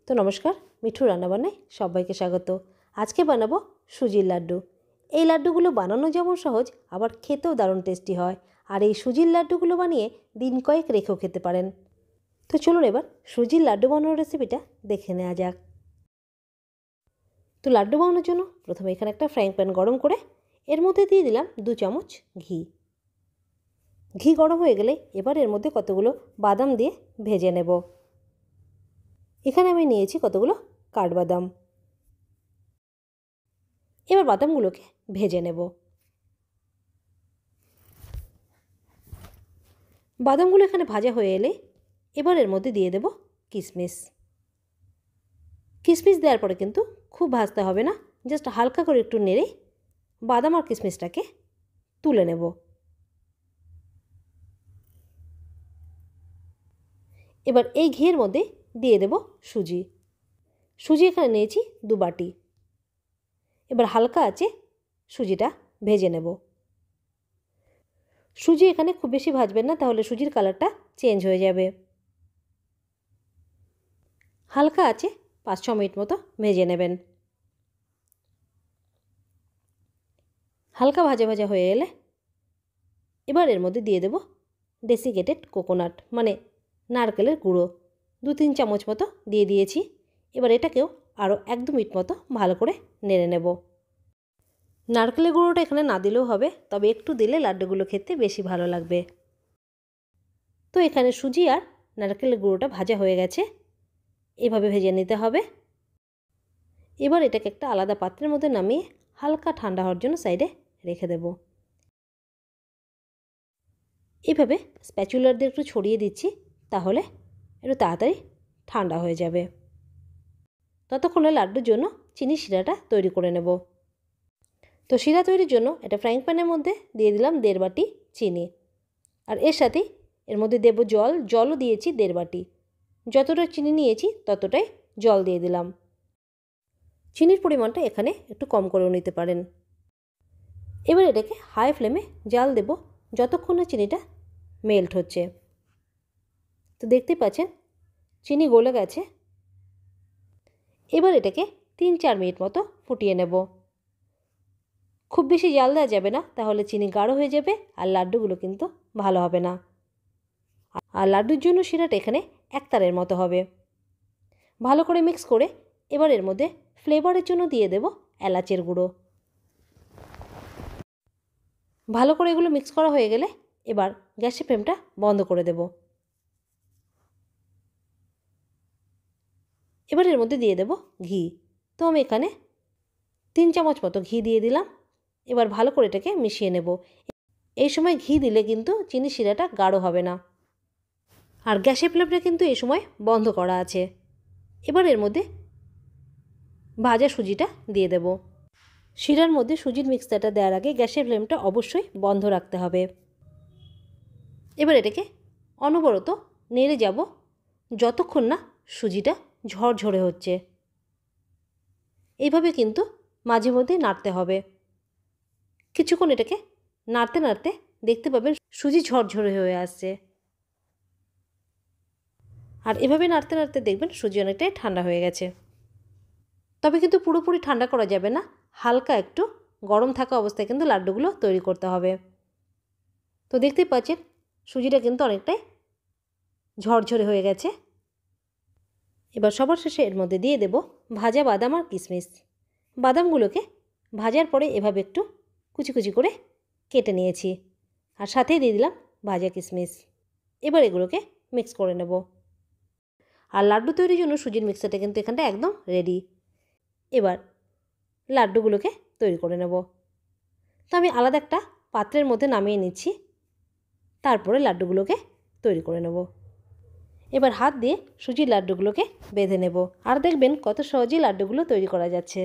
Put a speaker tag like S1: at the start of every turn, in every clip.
S1: তো নমস্কার, মিঠু রান্নাবান্নায় সবাইকে স্বাগত। আজকে বানাবো সুজির লাড্ডু। এই লাড্ডুগুলো বানানো যেমন সহজ, আবার খেতেও দারুণ টেস্টি হয়। আর এই সুজির লাড্ডুগুলো বানিয়ে দিন কয়েক রেখেও খেতে পারেন। তো চলুন এবার সুজির লাড্ডু বানানোর রেসিপিটা দেখে নেওয়া যাক। তো লাড্ডু বানানোর জন্য প্রথমে এখানে একটা ফ্রাইং প্যান গরম করে এর মধ্যে দিয়ে দিলাম 2 চামচ ঘি। ঘি গরম হয়ে গেলে এবার এর মধ্যে কতগুলো বাদাম দিয়ে ভেজে নেব। এখানে আমি নিয়েছি কতগুলো কাঠবাদাম। এবার বাদামগুলোকে ভেজে নেব। বাদামগুলো এখানে ভাজা হয়ে এলে এবার এর মধ্যে দিয়ে দেব কিশমিশ। কিশমিশ দেওয়ার পরে কিন্তু খুব ভাজতে হবে না, জাস্ট হালকা করে একটু নেড়ে বাদাম আর কিশমিশটাকে তুলে নেব। এবার এই ঘিয়ের মধ্যে দিয়ে দেব সুজি। সুজি এখানে নিয়েছি 2 বাটি। এবার হালকা আঁচে সুজিটা ভেজে নেব। সুজি এখানে খুব বেশি ভাজবেন না, তাহলে সুজির কালারটা চেঞ্জ হয়ে যাবে। হালকা আঁচে 5-6 মিনিট মতো ভেজে নেবেন। হালকা ভাজা ভাজা হয়ে এলে এবার এর মধ্যে দিয়ে দেব ডেসিকেটেড কোকোনাট, মানে নারকেলের গুঁড়ো 2-3 চামচ মতো দিয়ে দিয়েছি। এবার এটাকেও আরও 1-2 মিনিট মতো ভালো করে নেড়ে নেব। নারকেলের গুঁড়োটা এখানে না দিলেও হবে, তবে একটু দিলে লাড্ডুগুলো খেতে বেশি ভালো লাগবে। তো এখানে সুজি আর নারকেলের গুঁড়োটা ভাজা হয়ে গেছে, এভাবে ভেজে নিতে হবে। এবার এটাকে একটা আলাদা পাত্রের মধ্যে নামিয়ে হালকা ঠান্ডা হওয়ার জন্য সাইডে রেখে দেব। এভাবে স্প্যাচুলার দিয়ে একটু ছড়িয়ে দিচ্ছি, তাহলে একটু তাড়াতাড়ি ঠান্ডা হয়ে যাবে। ততক্ষণে লাড্ডুর জন্য চিনি শিরাটা তৈরি করে নেব। তো শিরা তৈরির জন্য একটা ফ্রাইং প্যানের মধ্যে দিয়ে দিলাম 1.5 বাটি চিনি। আর এর সাথেই এর মধ্যে দেব জল। জলও দিয়েছি 1.5 বাটি। যতটা চিনি নিয়েছি ততটাই জল দিয়ে দিলাম। চিনির পরিমাণটা এখানে একটু কম করেও নিতে পারেন। এবার এটাকে হাই ফ্লেমে জাল দেব যতক্ষণ না চিনিটা মেল্ট হচ্ছে। তো দেখতেই পাচ্ছেন চিনি গলে গেছে। এবার এটাকে 3-4 মিনিট মতো ফুটিয়ে নেব। খুব বেশি জাল দেওয়া যাবে না, তাহলে চিনি গাঢ় হয়ে যাবে আর লাড্ডুগুলো কিন্তু ভালো হবে না। আর লাড্ডুর জন্য শিরাটা এখানে একতারের মতো হবে। ভালো করে মিক্স করে এবার এর মধ্যে ফ্লেভারের জন্য দিয়ে দেব এলাচের গুঁড়ো। ভালো করে এগুলো মিক্স করা হয়ে গেলে এবার গ্যাসের ফ্লেমটা বন্ধ করে দেব। এবার এর মধ্যে দিয়ে দেব ঘি। তো আমি এখানে 3 চামচ মতো ঘি দিয়ে দিলাম। এবার ভালো করে এটাকে মিশিয়ে নেব। এই সময় ঘি দিলে কিন্তু চিনি শিরাটা গাঢ় হবে না। আর গ্যাসের ফ্লেমটা কিন্তু এই সময় বন্ধ করা আছে। এবার এর মধ্যে ভাজা সুজিটা দিয়ে দেব। শিরার মধ্যে সুজির মিক্সচারটা দেওয়ার আগে গ্যাসের ফ্লেমটা অবশ্যই বন্ধ রাখতে হবে। এবার এটাকে অনবরত নেড়ে যাব যতক্ষণ না সুজিটা ঝরঝরে হচ্ছে। এইভাবে কিন্তু মাঝে মধ্যে নাড়তে হবে। কিছুক্ষণ এটাকে নাড়তে নাড়তে দেখতে পাবেন সুজি ঝরঝরে হয়ে আসছে। আর এভাবে নাড়তে নাড়তে দেখবেন সুজি অনেকটাই ঠান্ডা হয়ে গেছে। তবে কিন্তু পুরোপুরি ঠান্ডা করা যাবে না, হালকা একটু গরম থাকা অবস্থায় কিন্তু লাড্ডুগুলো তৈরি করতে হবে। তো দেখতেই পাচ্ছেন সুজিটা কিন্তু অনেকটাই ঝরঝরে হয়ে গেছে। এবার সবার শেষে এর মধ্যে দিয়ে দেব ভাজা বাদাম আর কিশমিশ। বাদামগুলোকে ভাজার পরে এভাবে একটু কুচি কুচি করে কেটে নিয়েছি, আর সাথেই দিয়ে দিলাম ভাজা কিশমিশ। এবার এগুলোকে মিক্স করে নেব। আর লাড্ডু তৈরির জন্য সুজির মিক্সারটা কিন্তু এখানটা একদম রেডি। এবার লাড্ডুগুলোকে তৈরি করে নেব। তো আমি আলাদা একটা পাত্রের মধ্যে নামিয়ে নিচ্ছি, তারপরে লাড্ডুগুলোকে তৈরি করে নেব। এবার হাত দিয়ে সুজির লাড্ডুগুলোকে বেঁধে নেব। আর দেখবেন কত সহজেই লাড্ডুগুলো তৈরি করা যাচ্ছে।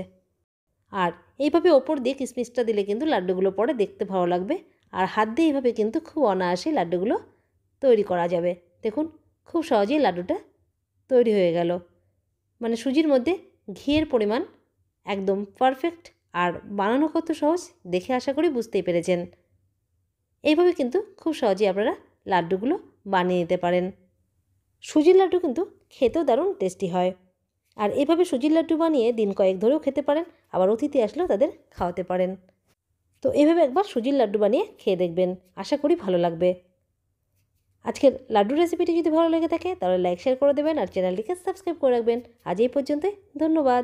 S1: আর এইভাবে ওপর দিয়ে কিশমিশটা দিলে কিন্তু লাড্ডুগুলো পরে দেখতে ভালো লাগবে। আর হাত দিয়ে এইভাবে কিন্তু খুব অনায়াসে লাড্ডুগুলো তৈরি করা যাবে। দেখুন খুব সহজেই লাড্ডুটা তৈরি হয়ে গেল। মানে সুজির মধ্যে ঘিয়ের পরিমাণ একদম পারফেক্ট, আর বানানো কত সহজ দেখে আশা করি বুঝতেই পেরেছেন। এইভাবে কিন্তু খুব সহজেই আপনারা লাড্ডুগুলো বানিয়ে নিতে পারেন। সুজির লাড্ডু কিন্তু খেতেও দারুণ টেস্টি হয়। আর এভাবে সুজির লাড্ডু বানিয়ে দিন কয়েক ধরেও খেতে পারেন, আবার অতিথি আসলেও তাদের খাওয়াতে পারেন। তো এভাবে একবার সুজির লাড্ডু বানিয়ে খেয়ে দেখবেন, আশা করি ভালো লাগবে। আজকের লাড্ডু রেসিপিটি যদি ভালো লেগে থাকে তাহলে লাইক শেয়ার করে দেবেন আর চ্যানেলটিকে সাবস্ক্রাইব করে রাখবেন। আজ এই পর্যন্তই, ধন্যবাদ।